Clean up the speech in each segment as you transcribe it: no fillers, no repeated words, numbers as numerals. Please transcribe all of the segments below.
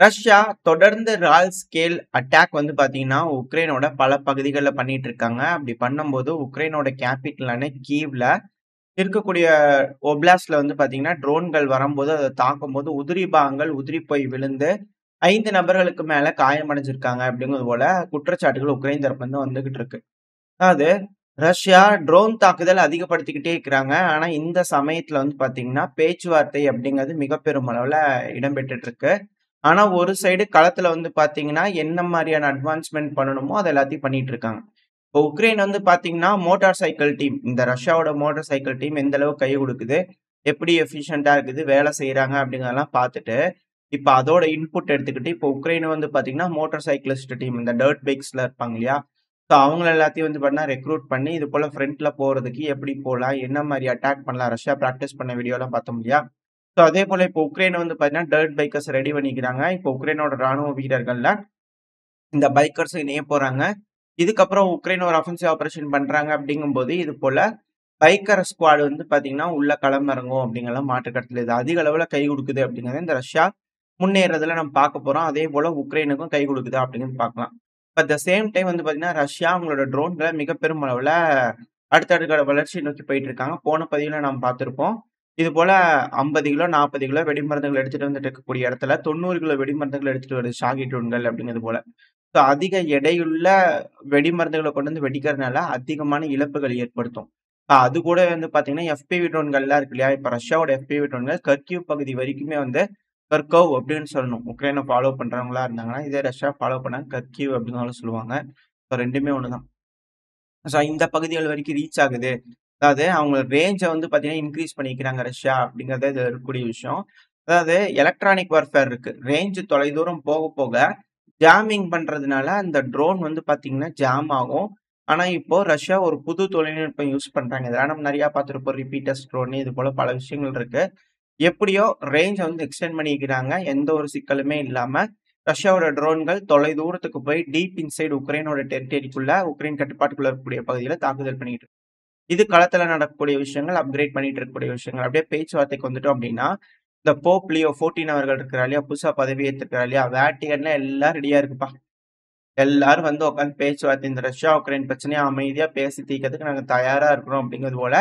Russia தொடர்ந்து ரால் scale attack வந்து பார்த்தீங்கன்னா, உக்ரைனோட பல பகுதிகள்ல பண்ணிட்டு இருக்காங்க. அப்படி பண்ணும்போது உக்ரைனோட கேப்பிட்டலான கீவ்ல இருக்கக்கூடிய ஒப்லாஸ்ட்ல வந்து பார்த்தீங்கன்னா, ட்ரோன்கள் வரும்போது அத தாக்கும்போது உதிரி பாகங்கள் உதிரி போய் விழுந்து 5 நபர்களுக்கு மேல காயமடைஞ்சிருக்காங்க அப்படிங்கிறது போல குற்றச்சாட்டுகள் உக்ரைன் தரப்புல இருந்து வந்துகிட்டு இருக்கு. அதாவது ரஷ்யா ட்ரோன் தாக்குதல் அதிகப்படுத்திக்கிட்டே இருக்கிறாங்க. ஆனா இந்த சமயத்துல வந்து பார்த்தீங்கன்னா, பேச்சுவார்த்தை அப்படிங்கிறது மிக பெரும் அளவுல இடம்பெற்றுட்டு இருக்கு. ஆனா, ஒரு சைடு களத்துல வந்து பாத்தீங்கன்னா, என்ன மாரியான அட்வான்ஸ்மென்ட் பண்ணணுமோ, அது எல்லாத்தையும் பண்ணிட்டு இருக்காங்க. இப்போ உக்ரைன் வந்து பாத்தீங்கன்னா, மோட்டார் சைக்கிள் டீம் இந்த ரஷ்யாவோட மோட்டார் சைக்கிள் டீம் எந்த அளவுக்கு கை குடுக்குது, எப்படி எஃபிஷியன்ட்டா இருக்குது, வேலை செய்றாங்க அப்படிங்கிறதெல்லாம் பாத்துட்டு, இப்ப அதோட இன்புட் எடுத்துக்கிட்டு, இப்போ உக்ரைன் வந்து பாத்தீங்கன்னா, மோட்டார் சைக்கிளிஸ்ட் டீம் இந்த டர்ட் பைக்ஸ்ல இருப்பாங்க இல்லையா? ஸோ அவங்கள எல்லாத்தையும் வந்து பாத்தீங்கன்னா, ரெக்ரூட் பண்ணி, இது போல ஃப்ரண்ட்ல போறதுக்கு எப்படி போலாம்? என்ன மாரி அட்டாக் பண்ணலாம்? ரஷ்யா பிராக்டிஸ் பண்ண வீடியோலாம் பாத்தோம் இல்லையா? ஸோ அதே போல இப்போ உக்ரைன் வந்து பார்த்தீங்கன்னா, டர்ட் பைக்கர்ஸ் ரெடி பண்ணிக்கிறாங்க. இப்போ உக்ரைனோட ராணுவ வீரர்கள்ல இந்த பைக்கர்ஸ் இணைய போறாங்க. இதுக்கப்புறம் உக்ரைன் ஒரு அஃபென்சிவ் ஆப்பரேஷன் பண்றாங்க அப்படிங்கும்போது, இது போல பைக்கர் ஸ்குவாட் வந்து பார்த்தீங்கன்னா, உள்ள களமிறங்கும் அப்படிங்கிறதுல மாற்று கருத்து இது அதிக அளவுல கை குடுக்குது அப்படிங்கிறத இந்த ரஷ்யா முன்னேறதுல நம்ம பார்க்க போறோம். அதே போல உக்ரைனுக்கும் கை குடுக்குதா அப்படிங்கிறது பார்க்கலாம். அட் த சேம் டைம் வந்து பார்த்தீங்கன்னா, ரஷ்யா அவங்களோட ட்ரோன்கள மிக பெரும் அளவுல அடுத்த வளர்ச்சி நோக்கி போயிட்டு இருக்காங்க. போன பதிவுல நாம் பார்த்திருப்போம். இது போல 50 கிலோ, 40 கிலோ வெடிமருந்துகள் எடுத்துட்டு வந்துட்டு இருக்கக்கூடிய இடத்துல 90 கிலோ வெடிமருந்துகள் எடுத்துட்டு வருது ஷாகி ட்ரோன்கள் அப்படிங்கிறது போல. ஸோ அதிக எடையுள்ள வெடிமருந்துகள கொண்டு வந்து வெடிக்கிறதுனால அதிகமான இழப்புகள் ஏற்படுத்தும். அது கூட வந்து பார்த்தீங்கன்னா, FPV ட்ரோன்கள்லாம் இருக்கு இல்லையா? இப்ப ரஷ்யாவோட FPV ட்ரோன்கள் கர்கிவ் பகுதி வரைக்குமே வந்து கர்கவ் அப்படின்னு சொல்லணும். உக்ரைன ஃபாலோ பண்றவங்களா இருந்தாங்கன்னா, இதே ரஷ்யா ஃபாலோ பண்ணா கர்கிவ் அப்படின்னு சொல்லுவாங்க. ஸோ 2மே ஒண்ணு தான். ஸோ இந்த பகுதிகள் வரைக்கும் ரீச் ஆகுது. அதாவது அவங்க ரேஞ்ச வந்து பார்த்தீங்கன்னா, இன்கிரீஸ் பண்ணிக்கிறாங்க ரஷ்யா அப்படிங்கிறது இதுல இருக்கக்கூடிய விஷயம். அதாவது எலக்ட்ரானிக் வார்ஃபேர் இருக்கு. ரேஞ்ச் தொலைதூரம் போக போக ஜாமிங் பண்றதுனால அந்த ட்ரோன் வந்து பார்த்தீங்கன்னா, ஜாம் ஆகும். ஆனா இப்போ ரஷ்யா ஒரு புது தொழில்நுட்பம் யூஸ் பண்றாங்க. இதெல்லாம் நம்ம நெறைய பார்த்திருப்போம். ரிப்பீட்டர்ஸ் ட்ரோன் இது போல பல விஷயங்கள் இருக்கு. எப்படியோ ரேஞ்ச வந்து எக்ஸ்டெண்ட் பண்ணிக்கிறாங்க. எந்த ஒரு சிக்கலுமே இல்லாம. ரஷ்யாவோட ட்ரோன்கள் தொலைதூரத்துக்கு போய் டீப் இன்சைட் உக்ரைனோட டெரிட்டரிக்குள்ள, உக்ரைன் கட்டுப்பாட்டுக்குள்ள இருக்கக்கூடிய பகுதியில தாக்குதல் பண்ணிட்டு இருக்கு. இது களத்துல நடக்கக்கூடிய விஷயங்கள், அப்கிரேட் பண்ணிட்டு இருக்கக்கூடிய விஷயங்கள். அப்படியே பேச்சுவார்த்தைக்கு வந்துட்டோம் அப்படின்னா, இந்த போப் லியோ 14 அவர்கள் இருக்கிறார் இல்லையா? புதுசா பதவி ஏத்திருக்கிறார் இல்லையா? வேட்டிகன்ல எல்லாம் ரெடியா இருக்குப்பா. எல்லாரும் வந்து உட்கார்ந்து பேச்சுவார்த்தை இந்த ரஷ்யா, உக்ரைன் பிரச்சனைய அமைதியா பேசி தீர்க்கிறதுக்கு நாங்க தயாரா இருக்கிறோம் அப்படிங்கிறது போல,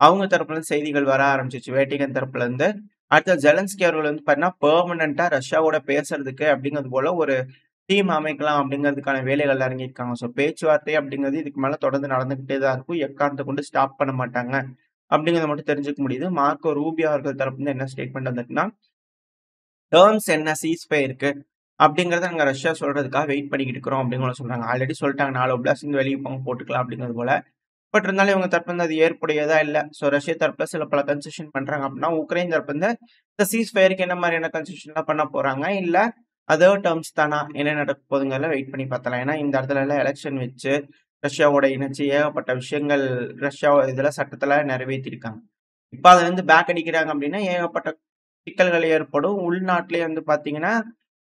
அவங்க தரப்புல இருந்து செய்திகள் வர ஆரம்பிச்சுச்சு. வேட்டிகன் தரப்புல இருந்து. அடுத்து ஜெலன்ஸ்கி அவர்கள் வந்து பார்த்தீங்கன்னா, பெர்மனன்ட்டா ரஷ்யாவோட பேசுறதுக்கு அப்படிங்கிறது போல ஒரு டீம் அமைக்கலாம் அப்படிங்கிறதுக்கான வேலைகள்ல இறங்கியிருக்காங்க. ஸோ பேச்சுவார்த்தை அப்படிங்கிறது இதுக்கு மேல தொடர்ந்து நடந்துகிட்டே தான் இருக்கும். எக்காரணத்த கொண்டு ஸ்டாப் பண்ண மாட்டாங்க. அப்படிங்கிறத மட்டும் தெரிஞ்சுக்க முடியுது. மார்க்கோ ரூபியோ அவர்கள் தரப்புல என்ன ஸ்டேட்மெண்ட் வந்திருக்குன்னா, டெர்ம்ஸ் என்ன சீஸ்ஃபயர்க்கு அப்படிங்கிறத நாங்க ரஷ்யா சொல்றதுக்காக வெயிட் பண்ணிக்கிட்டு இருக்கிறோம் அப்படின்னு சொல்றாங்க. ஆல்ரெடி சொல்லிட்டாங்க 4 ஒப்லாஸ்ட்லேருந்து வெளிய போங்க போட்டுக்கலாம் அப்படிங்கிறது போல. பட் இருந்தாலும் இவங்க தரப்புல இருந்து அது ஏற்புடையதா இல்ல. ஸோ ரஷ்யா தரப்புல சில பல கன்செஷன் பண்றாங்க அப்படின்னா, உக்ரைன் தரப்புல இருந்து இந்த சீஸ்ஃபயர்க்கு என்ன மாதிரியான கன்செஷன்லாம் பண்ண போறாங்க? இல்ல அதர் டெர்ம்ஸ் தானா? என்ன நடக்க போகுதுங்கிறத வெயிட் பண்ணி பார்த்தலாம். ஏன்னா இந்த இடத்துலலாம் எலக்ஷன் வச்சு, ரஷ்யாவோட இணைச்சு ஏகப்பட்ட விஷயங்கள் ரஷ்யா இதுல சட்டத்துல நிறைவேத்தியிருக்காங்க. இப்ப அதுலருந்து பேக் அடிக்கிறாங்க அப்படின்னா, ஏகப்பட்ட சிக்கல்கள் ஏற்படும். உள்நாட்டிலேயே வந்து பார்த்தீங்கன்னா,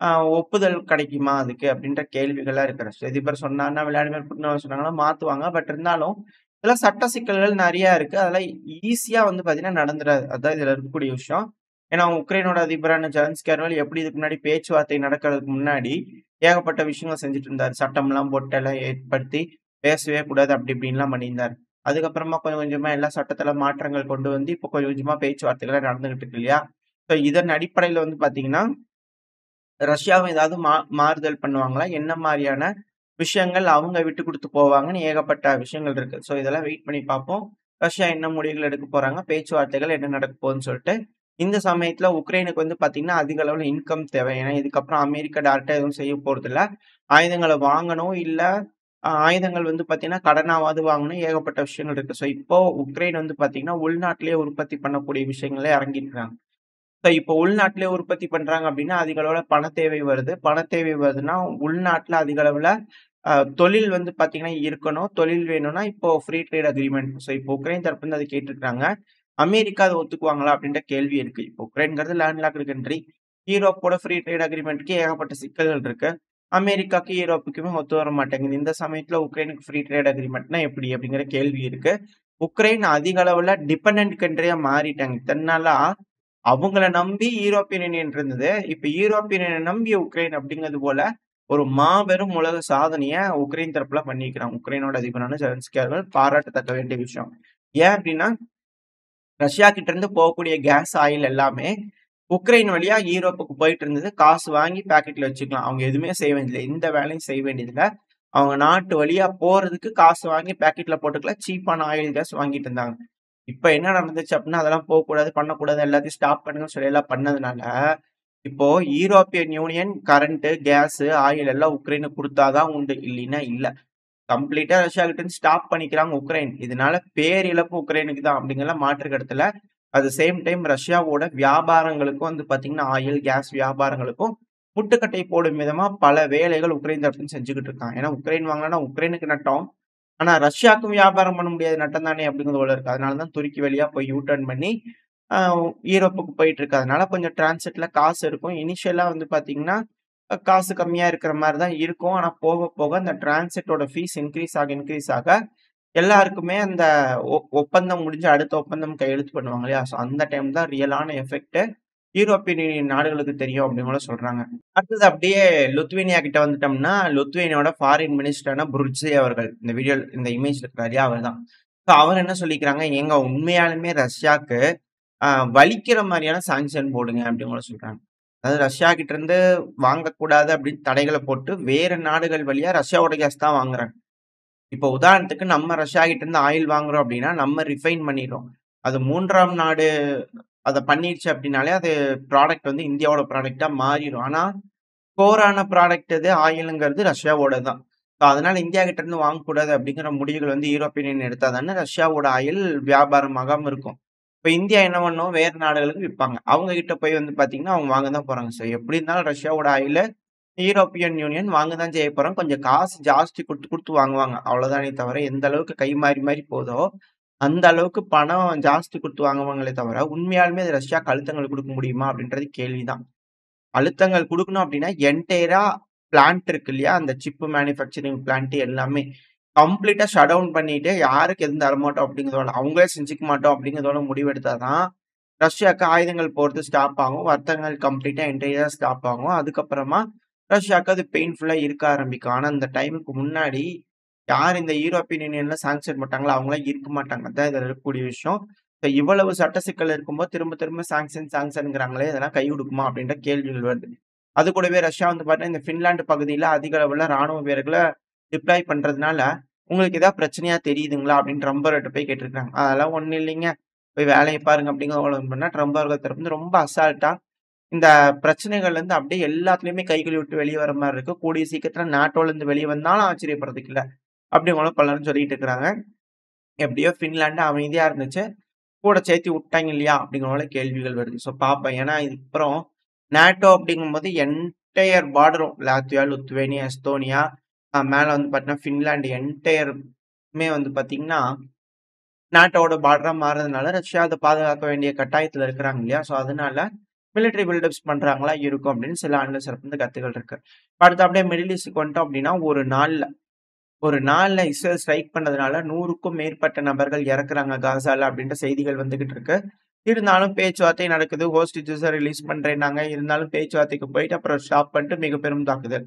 அ ஒப்புதல் கிடைக்குமா அதுக்கு? அப்படின்ற கேள்விகள்லாம் இருக்கு. ரஷ்ய அதிபர் சொன்னார்னா, விளாடிமிர் புட்டின் அவர் சொன்னாங்கன்னா மாத்துவாங்க. பட் இருந்தாலும், இதெல்லாம் சட்ட சிக்கல்கள் நெறையா இருக்கு. அதெல்லாம் ஈஸியா வந்து பார்த்தீங்கன்னா நடந்துராது. அதான் இதுல இருக்கக்கூடிய விஷயம். ஏன்னா, உக்ரைனோட அதிபரான ஜெலன்ஸ்கி அவர்கள் எப்படி இதுக்கு முன்னாடி பேச்சுவார்த்தை நடக்கிறதுக்கு முன்னாடி, ஏகப்பட்ட விஷயங்கள் செஞ்சுட்டு இருந்தாரு. சட்டம்லாம் போட்டு எல்லாம் ஏற்படுத்தி, பேசவே கூடாது அப்படி இப்படின்லாம் பண்ணியிருந்தாரு. அதுக்கப்புறமா கொஞ்சம் கொஞ்சமா எல்லா சட்டத்துல மாற்றங்கள் கொண்டு வந்து, இப்போ கொஞ்சம் கொஞ்சமா பேச்சுவார்த்தைகள்லாம் நடந்துகிட்டு இருக்கு இல்லையா? ஸோ இதன் அடிப்படையில வந்து பார்த்தீங்கன்னா, ரஷ்யாவும் ஏதாவது மாறுதல் பண்ணுவாங்களா? என்ன மாரியான விஷயங்கள் அவங்க விட்டு குடுத்து போவாங்கன்னு ஏகப்பட்ட விஷயங்கள் இருக்கு. ஸோ இதெல்லாம் வெயிட் பண்ணி பார்ப்போம். ரஷ்யா என்ன முடிவுகள் எடுக்க போறாங்க? பேச்சுவார்த்தைகள் என்ன நடக்க போகுதுன்னு சொல்ட்டு. இந்த சமயத்துல உக்ரைனுக்கு வந்து பார்த்தீங்கன்னா, அதிக அளவுல இன்கம் தேவை. ஏன்னா இதுக்கப்புறம் அமெரிக்கா டைரக்ட்டா எதுவும் செய்ய போறதில்ல. ஆயுதங்கள வாங்கணும், இல்ல ஆயுதங்கள் வந்து பார்த்தீங்கன்னா, கடனாவாது வாங்கணும். ஏகப்பட்ட விஷயங்கள் இருக்கு. ஸோ இப்போ உக்ரைன் வந்து பார்த்தீங்கன்னா, உள்நாட்டிலேயே உற்பத்தி பண்ணக்கூடிய விஷயங்கள்ல இறங்கியிருக்காங்க. இப்போ உள்நாட்டிலே உற்பத்தி பண்றாங்க அப்படின்னா, அதிக அளவுல பண தேவை வருது. பண தேவை வருதுன்னா, உள்நாட்ல அதிக அளவுல அ தொழில் வந்து பார்த்தீங்கன்னா இருக்கணும். தொழில் வேணும்னா, இப்போ ஃப்ரீ ட்ரேட் அக்ரீமெண்ட். ஸோ இப்போ உக்ரைன் தரப்புலருந்து அத கேட்டுருக்காங்க. அமெரிக்கா அத ஒத்துக்குவாங்களா? அப்படின்ற கேள்வி இருக்கு. இப்போ உக்ரைன்ங்கிறது லேண்ட் லாக்டு கண்ட்ரி. யூரோப்போட ஃப்ரீ ட்ரேட் அக்ரீமெண்ட்க்கு ஏகப்பட்ட சிக்கல்கள் இருக்கு. அமெரிக்காக்கு, யூரோப்புக்குமே ஒத்து வர மாட்டேங்குது. இந்த சமயத்துல உக்ரைனுக்கு ஃப்ரீ ட்ரேட் அக்ரீமெண்ட்னா எப்படி? அப்படிங்கிற கேள்வி இருக்கு. உக்ரைன் அதிக அளவுல டிபெண்டன்ட் கண்ட்ரியா மாறிட்டாங்க. இத்தன நாளா அவங்கள நம்பி யூரோப்பியன் யூனியன் இருந்தது. இப்ப யூரோப்பியன் யூனியன் நம்பி உக்ரைன் அப்படிங்கிறது போல ஒரு மாபெரும் உலக சாதனைய உக்ரைன் தரப்புல பண்ணியிருக்கிறாங்க. உக்ரைனோட அதிபரான ஜெலன்ஸ்கி அவர்கள் பாராட்டத்தக்க வேண்டிய விஷயம். ஏன் அப்படின்னா, ரஷ்யா கிட்ட இருந்து போகக்கூடிய கேஸ், ஆயில் எல்லாமே உக்ரைன் வழியா யூரோப்புக்கு போயிட்டு இருந்தது. காசு வாங்கி பாக்கெட்ல வச்சுக்கலாம். அவங்க எதுவுமே செய்ய வேண்டியதில்ல. எந்த வேலையும் செய்ய வேண்டியதில்ல. அவங்க நாட்டு வழியா போறதுக்கு காசு வாங்கி பாக்கெட்ல போட்டுக்கலாம். சீப்பான ஆயில், கேஸ் வாங்கிட்டு இருந்தாங்க. இப்ப என்ன நடந்துச்சு அப்படின்னா, அதெல்லாம் போக்கூடாது, பண்ணக்கூடாது, எல்லாத்தையும் ஸ்டாப் பண்ணுங்கன்னு சொல்லி எல்லாம் பண்ணதுனால, இப்போ European union current, gas, oil எல்லாம் உக்ரைனுக்கு குடுத்தா தான் உண்டு. இல்லைன்னா இல்ல. கம்ப்ளீட்டா ரஷ்யா கிட்ட இருந்து ஸ்டாப் பண்ணிக்கிறாங்க உக்ரைன். இதனால பேரிழப்பு உக்ரைனுக்கு தான் அப்படிங்கறதுல மாற்று கருத்து இல்ல. அட் த சேம் டைம் ரஷ்யாவோட வியாபாரங்களுக்கும் வந்து பாத்தீங்கன்னா, ஆயில், கேஸ் வியாபாரங்களுக்கும் முட்டுக்கட்டை போடும் விதமா பல வேலைகள் உக்ரைன் தரப்புல செஞ்சுகிட்டு இருக்காங்க. ஏன்னா உக்ரைன் வாங்குனா உக்ரைனுக்கு நட்டம். ஆனா ரஷ்யாவுக்கும் வியாபாரம் பண்ண முடியாத நட்டம் தானே அப்படிங்கிறது போல இருக்கு. அதனால தான் துருக்கி வழியா போய் யூ டர்ன் பண்ணி அ யூரோப்புக்கு போயிட்டு இருக்கு. அதனால கொஞ்சம் டிரான்சிட்ல காசு இருக்கும். இனிஷியலா வந்து பாத்தீங்கன்னா, காசு கம்மியா இருக்கிற மாரி தான் இருக்கும். ஆனா போக போக அந்த டிரான்சிட்டோட ஃபீஸ் இன்கிரீஸ் ஆக எல்லாருக்குமே அந்த ஒப்பந்தம் முடிஞ்சு அடுத்த ஒப்பந்தம் கையெழுத்து பண்ணுவாங்க இல்லையா? ஸோ அந்த டைம் தான் ரியலான எஃபெக்ட் யூரோப்பியன் யூனியன் நாடுகளுக்கு தெரியும் அப்படின்னு கூட சொல்றாங்க. அடுத்தது அப்படியே லுத்வேனியா கிட்ட வந்துட்டோம்னா, லுத்வேனியாவோட ஃபாரின் மினிஸ்டரான புர்ஜே அவர்கள். இந்த இமேஜ்ல இருக்கிறாரு இல்லையா? அவர் தான். ஸோ அவர் என்ன சொல்லிக்கிறாங்க, "ஏங்க உண்மையாலுமே ரஷ்யாக்கு அ வலிக்கிற மாரியான சாங்ஷன் போடுங்க" அப்படின்னு கூட சொல்றாங்க. அதாவது ரஷ்யா கிட்ட இருந்து வாங்கக்கூடாது அப்படின்னு தடைகள போட்டு, வேற நாடுகள் வழியா ரஷ்யாவோட கேஸ் தான் வாங்குறாங்க. இப்போ உதாரணத்துக்கு நம்ம ரஷ்யா கிட்ட இருந்து ஆயில் வாங்குறோம் அப்படின்னா, நம்ம ரிஃபைன் பண்ணிர்றோம். அது 3ஆம் நாடு அத பண்ணிருச்சு அப்படின்னாலே, அது ப்ராடக்ட் வந்து இந்தியாவோட ப்ராடக்ட்டா மாறிரும். ஆனா, கோரான ப்ராடக்ட் எது ஆயிலுங்கிறது ரஷ்யாவோடது தான். ஸோ அதனால இந்தியா கிட்ட இருந்து வாங்கக்கூடாது அப்படிங்கிற முடிவுகள் வந்து யூரோப்பியன் யூனியன் எடுத்தா தானே ரஷ்யாவோட ஆயில் வியாபாரம் ஆகாம இருக்கும். இப்ப இந்தியா என்ன பண்ணும், வேறு நாடுகளுக்கு விப்பாங்க. அவங்க கிட்ட போய் வந்து பார்த்தீங்கன்னா, அவங்க வாங்க தான் போறாங்க. ஸோ எப்படி இருந்தாலும் ரஷ்யாவோட ஆயில யூரோப்பியன் யூனியன் வாங்க தான் செய்ய போறாங்க. கொஞ்சம் காசு ஜாஸ்தி குடுத்து குடுத்து வாங்குவாங்க. அவ்வளோதானே தவிர, எந்த அளவுக்கு கை மாறி மாறி போதோ, அந்த அளவுக்கு பணம் ஜாஸ்தி குடுத்து வாங்குவாங்களே தவிர, உண்மையாலுமே அது ரஷ்யாக்கு அழுத்தங்கள் குடுக்க முடியுமா? அப்படின்றது கேள்வி தான். அழுத்தங்கள் குடுக்கணும் அப்படின்னா, என்டையரா பிளான்ட் இருக்கு இல்லையா? அந்த சிப் மேனுஃபேக்சரிங் பிளான்ட் எல்லாமே கம்ப்ளீட்டா ஷட் டவுன் பண்ணிட்டு, யாருக்கு எதுவும் தரமாட்டோம் அப்படிங்கிறதோட, அவங்களே செஞ்சுக்க மாட்டோம் அப்படிங்கிறதோட முடிவெடுத்தா தான், ரஷ்யாக்கு ஆயுதங்கள் போறது ஸ்டாப் ஆகும். வர்த்தகங்கள் கம்ப்ளீட்டா என்டையரா ஸ்டாப் ஆகும். அதுக்கப்புறமா ரஷ்யாக்கு அது பெயின்ஃபுல்லா இருக்க ஆரம்பிக்கும். ஆனா, அந்த டைமுக்கு முன்னாடி யார் இந்த யூரோப்பியன் யூனியன்ல சாங்ஷன் போட்டாங்களோ, அவங்கலாம் இருக்க மாட்டாங்க. அதான் இதுல இருக்கக்கூடிய விஷயம். இப்ப இவ்வளவு சட்ட சிக்கல் இருக்கும்போது, திரும்ப திரும்ப சாங்ஷன்ங்கிறாங்களே, இதெல்லாம் கை குடுக்குமா? அப்படின்ற கேள்விகள் வருது. அது கூடவே ரஷ்யா வந்து பார்த்தீங்கன்னா, இந்த பின்லாந்து பகுதியில அதிக அளவுல ராணுவ வீரர்கள டிப்ளாய் பண்றதுனால, "உங்களுக்கு ஏதாவது பிரச்சனையா தெரியுதுங்களா?" அப்படின்னு ட்ரம்ப் அவர்கள்ட்ட போய் கேட்டிருக்காங்க. "அதெல்லாம் ஒண்ணும் இல்லைங்க. போய் வேலைய பாருங்க" அப்படிங்கிற பண்ணா, ட்ரம்ப் அவர்கள் தரப்பு வந்து ரொம்ப அசால்ட்டா, இந்த பிரச்சனைகள்லருந்து அப்படியே எல்லாத்துலயுமே கை கழுவி விட்டு வெளிய வர மாரி இருக்கு. கூடிய சீக்கிரத்துல நாட்டோலருந்து வெளிய வந்தாலும் ஆச்சரியப்படுறதுக்கு இல்ல. அப்படிங்கலாம் பலரும் சொல்லிட்டு இருக்கிறாங்க. எப்படியோ பின்லாந்து அமைதியா இருந்துச்சு. கூட சேர்த்து விட்டாங்க இல்லையா? அப்படிங்கிற போல கேள்விகள் வருது. ஸோ பார்ப்போம். ஏன்னா இதுக்கப்புறம் நேட்டோ அப்படிங்கும்போது என்டையர் பார்டரும் லாத்வியா, லுத்வேனியா, எஸ்தோனியா, மேல வந்து பார்த்தீங்கன்னா, பின்லாந்து என்டையருமே வந்து பார்த்தீங்கன்னா, நேட்டோவோட பார்டரா மாறுறதுனால ரஷ்யா அத பாதுகாக்க வேண்டிய கட்டாயத்துல இருக்கிறாங்க இல்லையா? ஸோ அதனால மிலிட்டரி பில்டப்ஸ் பண்றாங்களா இருக்கும் அப்படின்னு சில அனலிஸ்ட் தரப்புல கருத்துக்கள் இருக்கு. அடுத்து அப்படியே மிடில் ஈஸ்ட்க்கு வந்துட்டோம் அப்படின்னா, ஒரு நாள்ல இஸ்ரேல் ஸ்ட்ரைக் பண்ணதுனால 100க்கும் மேற்பட்ட நபர்கள் இறக்குறாங்க காசால அப்படின்ற செய்திகள் வந்துகிட்டு இருக்கு. இருந்தாலும் பேச்சுவார்த்தை நடக்குது. ஹோஸ்டேஜஸ ரிலீஸ் பண்றேன்னாங்க. இருந்தாலும் பேச்சுவார்த்தைக்கு போயிட்டு அப்புறம் ஸ்டாப் பண்ணிட்டு மிக பெரும் தாக்குதல்.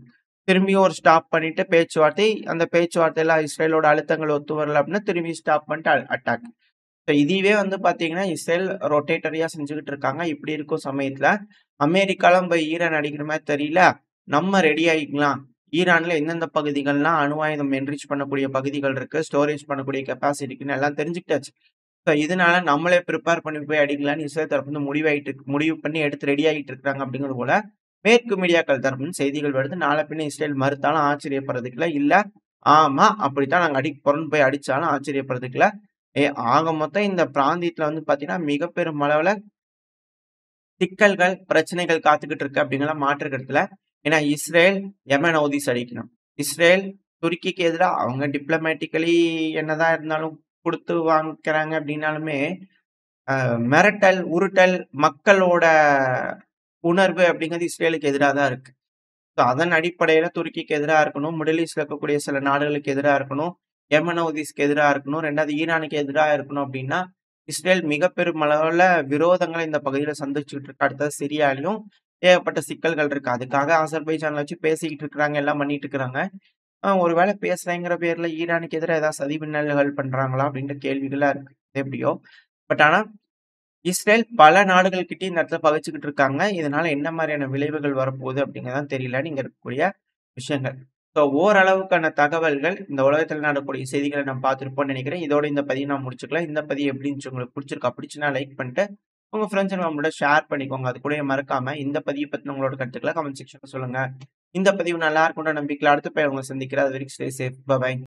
திரும்பியும் ஒரு ஸ்டாப் பண்ணிட்டு பேச்சுவார்த்தை. அந்த பேச்சுவார்த்தையில இஸ்ரேலோட அழுத்தங்கள் ஒத்து வரல அப்படின்னா, திரும்பி ஸ்டாப் பண்ணிட்டு அட்டாக். ஸோ இதுவே வந்து பார்த்தீங்கன்னா, இஸ்ரேல் ரொட்டேட்டரியா செஞ்சுகிட்டு இருக்காங்க. இப்படி இருக்கும் சமயத்துல, அமெரிக்காலாம் போய் ஈரான் அடிக்கிற மாரி தெரியல. நம்ம ரெடி ஆயிக்கலாம். ஈரான்ல எந்தெந்த பகுதிகள்லாம் அணு ஆயுதம் என்ரிச் பண்ணக்கூடிய பகுதிகள் இருக்கு, ஸ்டோரேஜ் பண்ணக்கூடிய கெப்பாசிட்டி இருக்குன்னு எல்லாம் தெரிஞ்சுக்கிட்டாச்சு. ஸோ இதனால நம்மளே பிரிப்பேர் பண்ணி போய் அடிக்கலாம்ன்னு இஸ்ரேல் தரப்பு வந்து முடிவு பண்ணி எடுத்து ரெடி ஆகிட்டு இருக்காங்க அப்படிங்கிறது போல மேற்கு மீடியாக்கள் தரப்புன்னு செய்திகள் வருது. நாள பின்ன இஸ்ரேல் மறுத்தாலும் ஆச்சரியப்படுறதுக்கு இல்ல. இல்ல, ஆமா அப்படித்தான் நாங்க அடிக்க போறோம்ன்னு போய் அடிச்சாலும் ஆச்சரியப்படுறதுக்கு இல்ல. ஆக மொத்தம் இந்த பிராந்தியத்துல வந்து பார்த்தீங்கன்னா, மிக பெரும் அளவுல சிக்கல்கள், பிரச்சனைகள் காத்துக்கிட்டு இருக்கு அப்படிங்கலாம் மாற்று கருத்துல. ஏன்னா இஸ்ரேல் யெமன் ஹவுதீஸ் அடிக்கணும். இஸ்ரேல் துருக்கிக்கு எதிரா அவங்க டிப்ளமேட்டிக்கலி என்னதான் இருந்தாலும் குடுத்து வாங்கிக்கிறாங்க அப்படின்னாலுமே, மிரட்டல், உருட்டல், மக்களோட உணர்வு அப்படிங்கிறது இஸ்ரேலுக்கு எதிரா தான் இருக்கு. ஸோ அதன் அடிப்படையில துருக்கிக்கு எதிரா இருக்கணும், மிடில் ஈஸ்ட்ல இருக்கக்கூடிய சில நாடுகளுக்கு எதிரா இருக்கணும், யெமன் ஹவுதீஸ்க்கு எதிரா இருக்கணும், 2வது ஈரானுக்கு எதிரா இருக்கணும் அப்படின்னா, இஸ்ரேல் மிக பெருமளவுல விரோதங்கள இந்த பகுதியில சந்திச்சுக்கிட்டு இருக்கு. அடுத்தது சிரியாலயும் ஏகப்பட்ட சிக்கல்கள் இருக்கு. அதுக்காக அசர்பைஜான்ல வச்சு பேசிக்கிட்டு இருக்கிறாங்க, எல்லாம் பண்ணிட்டு இருக்கிறாங்க. ஒருவேளை பேசுறேங்கிற பேர்ல ஈரானுக்கு எதிரா ஏதாவது சதி மின்னல்கள் பண்றாங்களா? அப்படின்ற கேள்விகளா இருக்கு. அது எப்படியோ. பட் ஆனா இஸ்ரேல் பல நாடுகள் கிட்டயும் இந்த இடத்துல பகைச்சுக்கிட்டு இருக்காங்க. இதனால என்ன மாரியான விளைவுகள் வரப்போகுது அப்படிங்கிறது தெரியலன்னு இங்க இருக்கக்கூடிய விஷயங்கள். ஸோ ஓரளவுக்கான தகவல்கள் இந்த உலகத்துல நடக்கக்கூடிய செய்திகள நம்ம பார்த்திருப்போம்னு நெனைக்கிறேன். இதோட இந்த பதிவு நான் முடிச்சுக்கலாம். இந்த பதிவு எப்படி இருந்துச்சு உங்களுக்கு பிடிச்சிருக்கா? பிடிச்சுன்னா லைக் பண்ணிட்டு, உங்க ஃப்ரெண்ட்ஸ் அண்ட் ஃபேமிலியோட ஷேர் பண்ணிக்கோங்க. அது கூடவே மறக்காம இந்த பதிவு பத்தின உங்களோட கருத்துக்கள கமெண்ட் செக்ஷன்ல சொல்லுங்க. இந்த பதிவு நல்லா இருக்கும்ன்ற நம்பிக்கையில அடுத்த பதிவுல உங்கள சந்திக்கிறேன். அது வரைக்கும் ஸ்டே சேஃப். பாய்.